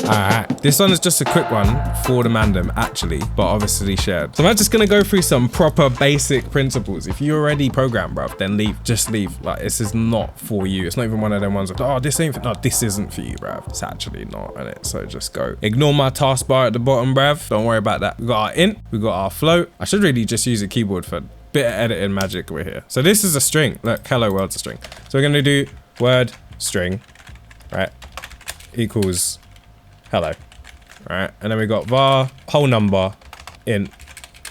Alright, this one is just a quick one for the mandem, actually, but obviously shared. So I'm just gonna go through some proper basic principles. If you already program, bruv, then leave, just leave. Like, this is not for you. It's not even one of them ones of, oh, this ain't, no, this isn't for you, bruv. It's actually not, innit? So just go. Ignore my taskbar at the bottom, bruv. Don't worry about that. We got our int, we got our float. I should really just use a keyboard for a bit of editing magic we're here. So this is a string. Look, hello world's a string. So we're gonna do word string, right? Equals hello, right? And then we got var whole number int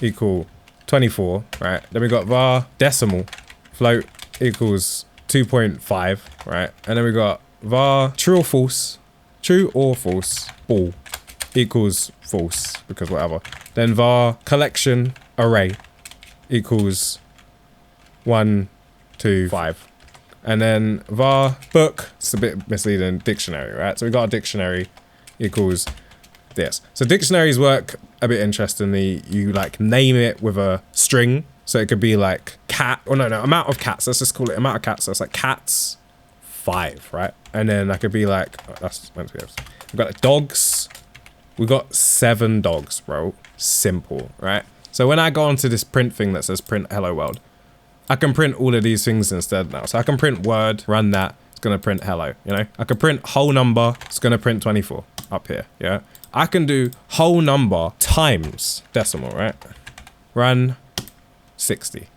equal 24, right? Then we got var decimal float equals 2.5, right? And then we got var true or false ball equals false, because whatever. Then var collection array equals 1, 2, 5. And then var book, it's a bit misleading, dictionary, right? So we got a dictionary equals this. So dictionaries work a bit interestingly. You like name it with a string. So it could be like cat, or no, amount of cats. Let's just call it amount of cats. So it's like cats 5, right? And then that could be like, oh, that's meant to be, we've got like dogs. We got 7 dogs, bro. Simple, right? So when I go onto this print thing that says print hello world, I can print all of these things instead now. So I can print word, run that, it's gonna print hello, you know? I could print whole number, it's gonna print 24 up here, yeah? I can do whole number times decimal, right? Run 60,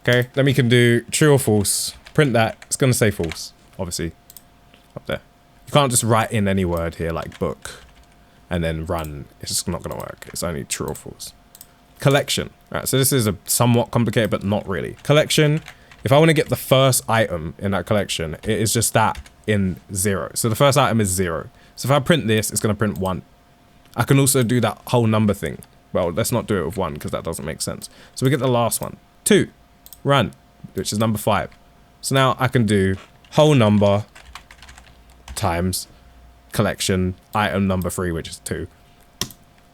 okay? Then we can do true or false, print that, it's gonna say false, obviously, up there. You can't just write in any word here like book and then run, it's just not gonna work. It's only true or false. Collection, right? So this is a somewhat complicated, but not really. Collection, if I want to get the first item in that collection, it is just that in 0. So the first item is 0. So if I print this, it's going to print 1. I can also do that whole number thing. Well, let's not do it with 1 because that doesn't make sense. So we get the last one, 2, run, which is number 5. So now I can do whole number times collection item number 3, which is 2.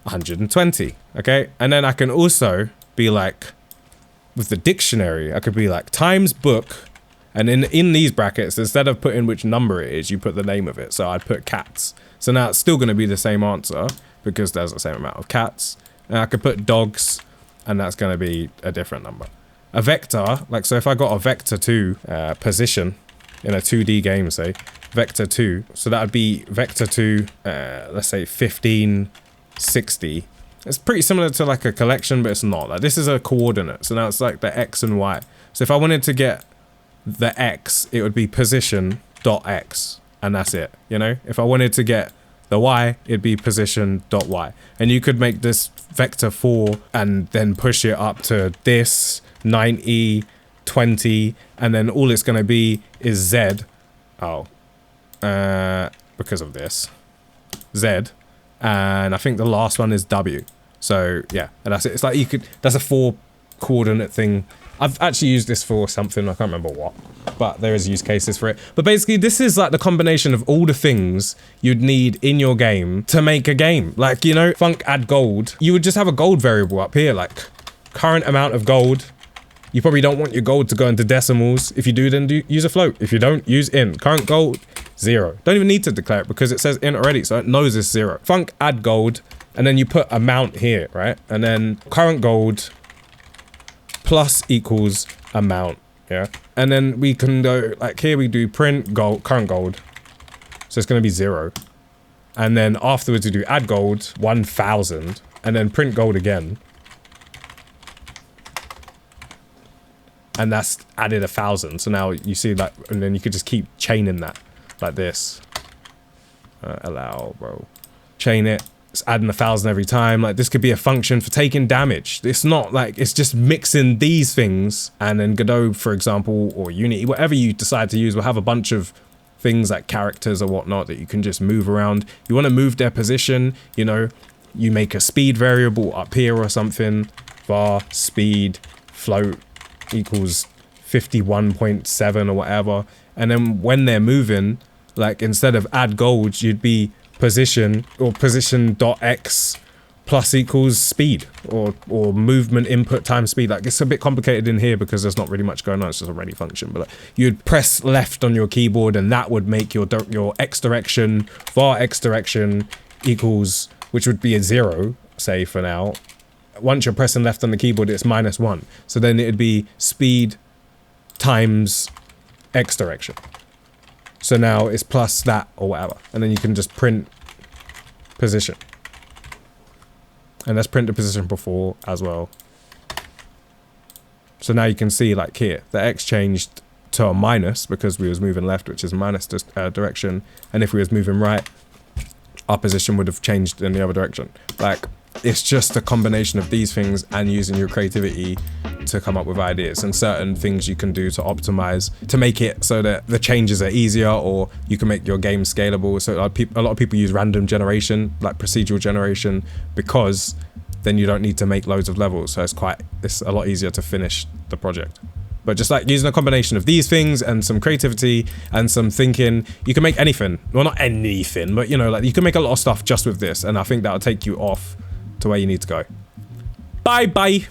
120, okay? And then I can also be like, with the dictionary, I could be like times book, and in these brackets, instead of putting which number it is, you put the name of it. So I'd put cats. So now it's still gonna be the same answer because there's the same amount of cats. And I could put dogs, and that's gonna be a different number. A vector, like, so if I got a vector 2 position in a 2D game, say, vector 2, so that would be vector 2, let's say 15, 60. It's pretty similar to like a collection, but it's not. Like, this is a coordinate, so now it's like the x and y. So if I wanted to get the x, it would be position dot x, and that's it, you know? If I wanted to get the y, it'd be position dot y. And you could make this vector 4 and then push it up to this 90, 20, and then all it's gonna be is z. Oh, because of this z. And I think the last one is W. So yeah, and that's it. It's like you could, that's a 4 coordinate thing. I've actually used this for something, I can't remember what, but there is use cases for it. But basically this is like the combination of all the things you'd need in your game to make a game. Like, you know, func add gold, you would just have a gold variable up here, like current amount of gold. You probably don't want your gold to go into decimals. If you do, then use a float. If you don't, use int. Current gold, 0. Don't even need to declare it because it says int already, so it knows it's 0. Func add gold, and then you put amount here, right? And then current gold plus equals amount, yeah? And then we can go, like here we do print gold, current gold. So it's gonna be 0. And then afterwards we do add gold, 1000, and then print gold again. And that's added 1,000. So now you see that, and then you could just keep chaining that like this. Allow, bro. Chain it. It's adding 1,000 every time. Like, this could be a function for taking damage. It's not like, it's just mixing these things. And then Godot, for example, or Unity, whatever you decide to use, will have a bunch of things like characters or whatnot that you can just move around. You want to move their position, you know, you make a speed variable up here or something. Var speed float equals 51.7 or whatever, and then when they're moving, like instead of add gold, you'd be position or position dot x plus equals speed, or movement input times speed. Like, it's a bit complicated in here because there's not really much going on, it's just a ready function. But like, you'd press left on your keyboard and that would make your x direction, var x direction equals, which would be a 0, say for now. Once you're pressing left on the keyboard, it's -1. So then it'd be speed times X direction. So now it's plus that or whatever. And then you can just print position. And let's print the position before as well. So now you can see, like here, the X changed to a minus because we was moving left, which is minus direction. And if we was moving right, our position would have changed in the other direction. Like, it's just a combination of these things and using your creativity to come up with ideas and certain things you can do to optimize, to make it so that the changes are easier, or you can make your game scalable. So a lot of people use random generation, like procedural generation, because then you don't need to make loads of levels. So it's a lot easier to finish the project. But just like using a combination of these things and some creativity and some thinking, you can make anything. Well, not anything, but you know, like you can make a lot of stuff just with this. And I think that'll take you off to where you need to go. Bye.